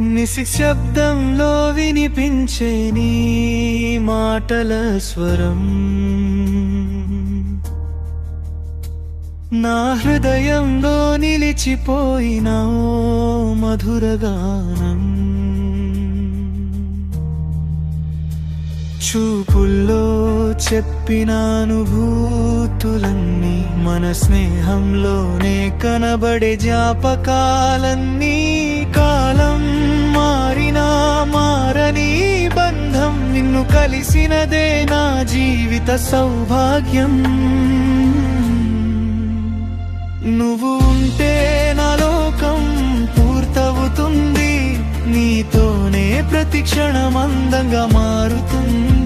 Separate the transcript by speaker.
Speaker 1: నిశ్శబ్దంలో వినిపించే నీ మాటల స్వరం నా హృదయంలో నిలిచిపోయిన ఓ మధురగానం. చూపుల్లో చెప్పిన అనుభూతులన్నీ మన స్నేహంలోనే కనబడే జ్ఞాపకాలన్నీ. కాలం మారినా మారని బంధం, నిన్ను కలిసినదే నా జీవిత సౌభాగ్యం. నువ్వు ఉంటే నా లోకం పూర్తవుతుంది, నీతోనే ప్రతి క్షణం అందంగా మారుతుంది.